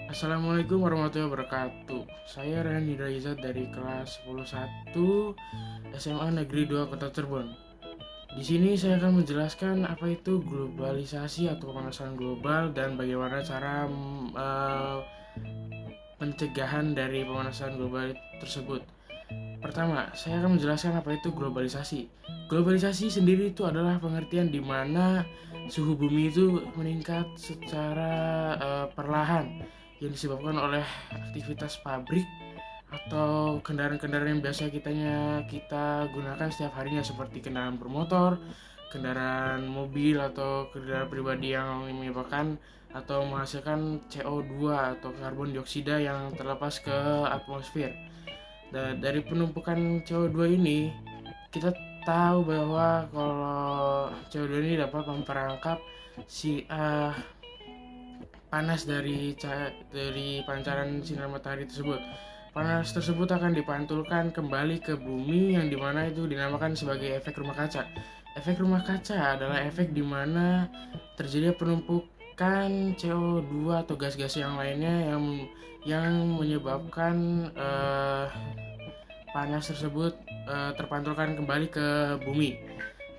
Assalamualaikum warahmatullahi wabarakatuh. Saya Rehan Hidraizat dari kelas 101 SMA Negeri 2 Kota Cirebon. Di sini saya akan menjelaskan apa itu globalisasi atau pemanasan global dan bagaimana cara pencegahan dari pemanasan global tersebut. Pertama, saya akan menjelaskan apa itu globalisasi. Globalisasi sendiri itu adalah pengertian di mana suhu bumi itu meningkat secara perlahan yang disebabkan oleh aktivitas pabrik atau kendaraan-kendaraan yang biasa kita gunakan setiap harinya seperti kendaraan bermotor, kendaraan mobil atau kendaraan pribadi yang menyebabkan atau menghasilkan CO2 atau karbon dioksida yang terlepas ke atmosfer. Dan dari penumpukan CO2 ini, kita tahu bahwa kalau CO2 ini dapat memperangkap si panas dari pancaran sinar matahari tersebut. Panas tersebut akan dipantulkan kembali ke bumi yang dimana itu dinamakan sebagai efek rumah kaca. Efek rumah kaca adalah efek dimana terjadi penumpukan CO2 atau gas-gas yang lainnya yang menyebabkan panas tersebut terpantulkan kembali ke bumi.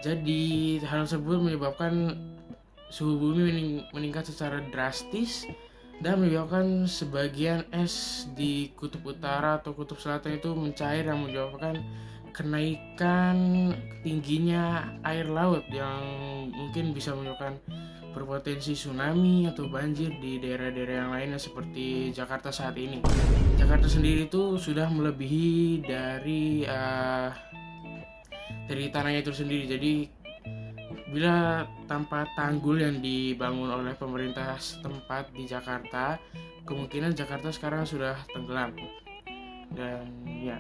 Jadi hal tersebut menyebabkan suhu bumi meningkat secara drastis dan menyebabkan sebagian es di kutub utara atau kutub selatan itu mencair yang menyebabkan kenaikan tingginya air laut yang mungkin bisa menyebabkan berpotensi tsunami atau banjir di daerah-daerah yang lainnya seperti Jakarta saat ini. Jakarta sendiri itu sudah melebihi dari tanahnya itu sendiri. Jadi bila tanpa tanggul yang dibangun oleh pemerintah setempat di Jakarta, kemungkinan Jakarta sekarang sudah tenggelam. Dan ya,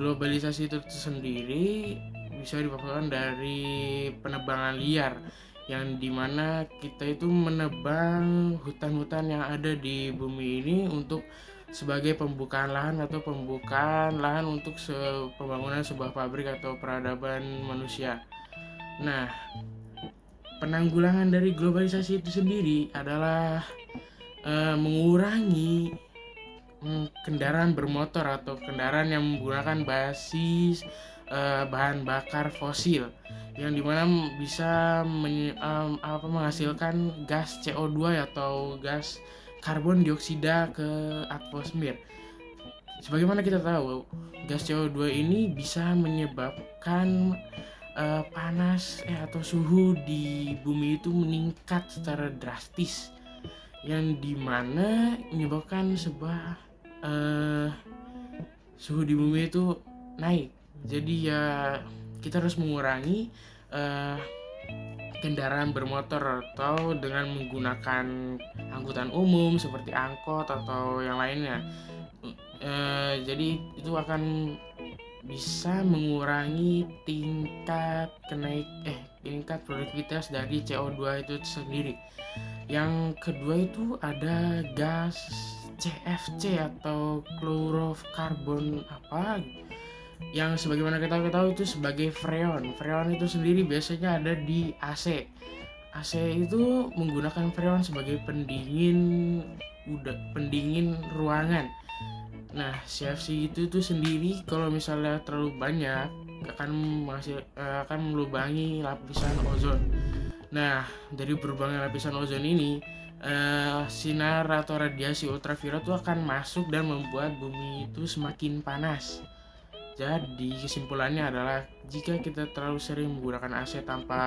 globalisasi itu sendiri bisa dipaparkan dari penebangan liar yang dimana kita itu menebang hutan-hutan yang ada di bumi ini untuk sebagai pembukaan lahan atau pembukaan lahan untuk pembangunan sebuah pabrik atau peradaban manusia. Nah, penanggulangan dari globalisasi itu sendiri adalah mengurangi kendaraan bermotor atau kendaraan yang menggunakan basis bahan bakar fosil yang dimana bisa menghasilkan gas CO2 atau gas karbon dioksida ke atmosfer. Sebagaimana kita tahu, gas CO2 ini bisa menyebabkan panas atau suhu di bumi itu meningkat secara drastis yang dimana menyebabkan sebuah suhu di bumi itu naik. Jadi ya kita harus mengurangi kendaraan bermotor atau dengan menggunakan angkutan umum seperti angkot atau yang lainnya. Jadi itu akan bisa mengurangi tingkat produktivitas dari CO2 itu sendiri. Yang kedua itu ada gas CFC atau chlorofcarbon yang sebagaimana kita ketahui itu sebagai freon. Freon itu sendiri biasanya ada di AC. AC itu menggunakan freon sebagai pendingin ruangan. Nah, CFC itu sendiri kalau misalnya terlalu banyak akan melubangi lapisan ozon. Nah, dari berlubangnya lapisan ozon ini, sinar atau radiasi ultraviolet itu akan masuk dan membuat bumi itu semakin panas. Jadi kesimpulannya adalah jika kita terlalu sering menggunakan AC tanpa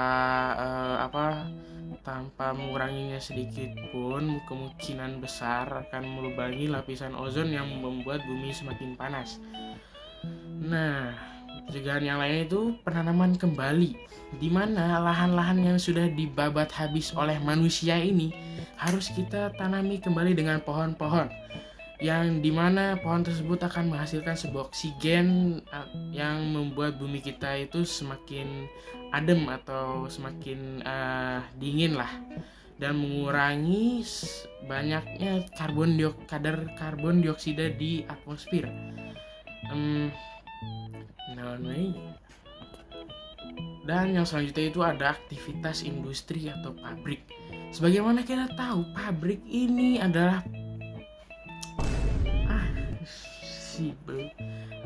menguranginya sedikit pun, kemungkinan besar akan melubangi lapisan ozon yang membuat bumi semakin panas. Nah, pencegahan yang lain itu penanaman kembali, di mana lahan-lahan yang sudah dibabat habis oleh manusia ini harus kita tanami kembali dengan pohon-pohon, yang dimana pohon tersebut akan menghasilkan sebuah oksigen yang membuat bumi kita itu semakin adem atau semakin dingin lah, dan mengurangi banyaknya kadar karbon dioksida di atmosfer. Dan yang selanjutnya itu ada aktivitas industri atau pabrik. Sebagaimana kita tahu, pabrik ini adalah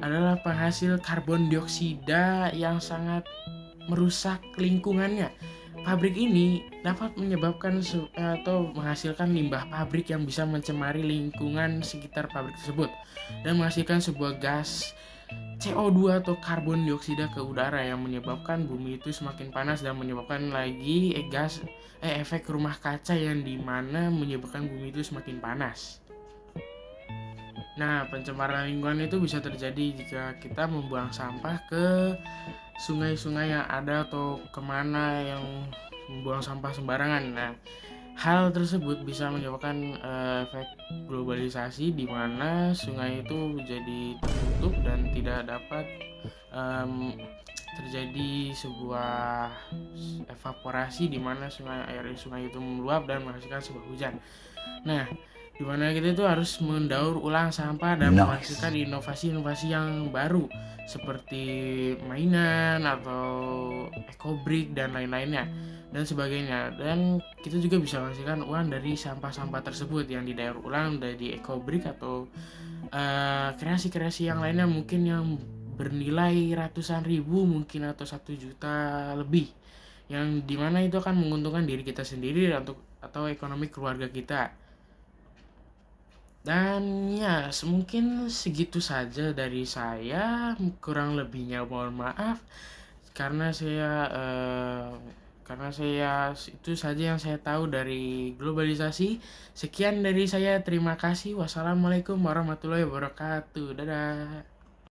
adalah penghasil karbon dioksida yang sangat merusak lingkungannya. Pabrik ini dapat menyebabkan atau menghasilkan limbah pabrik yang bisa mencemari lingkungan sekitar pabrik tersebut dan menghasilkan sebuah gas CO2 atau karbon dioksida ke udara yang menyebabkan bumi itu semakin panas dan menyebabkan lagi efek rumah kaca yang dimana menyebabkan bumi itu semakin panas. Nah, pencemaran lingkungan itu bisa terjadi jika kita membuang sampah ke sungai-sungai yang ada atau kemana yang membuang sampah sembarangan. Nah, hal tersebut bisa menyebabkan efek globalisasi di mana sungai itu menjadi tertutup dan tidak dapat terjadi sebuah evaporasi di mana air sungai itu meluap dan menghasilkan sebuah hujan. Nah, di mana kita itu harus mendaur ulang sampah dan menghasilkan inovasi-inovasi yang baru seperti mainan atau ekobrik dan lain-lainnya dan sebagainya. Dan kita juga bisa menghasilkan uang dari sampah-sampah tersebut yang didaur ulang dari ekobrik atau kreasi-kreasi yang lainnya mungkin yang bernilai ratusan ribu mungkin atau 1 juta lebih, yang dimana itu akan menguntungkan diri kita sendiri atau ekonomi keluarga kita. Dan ya, mungkin segitu saja dari saya, kurang lebihnya mohon maaf karena saya itu saja yang saya tahu dari globalisasi. Sekian dari saya, terima kasih. Wassalamualaikum warahmatullahi wabarakatuh. Dadah.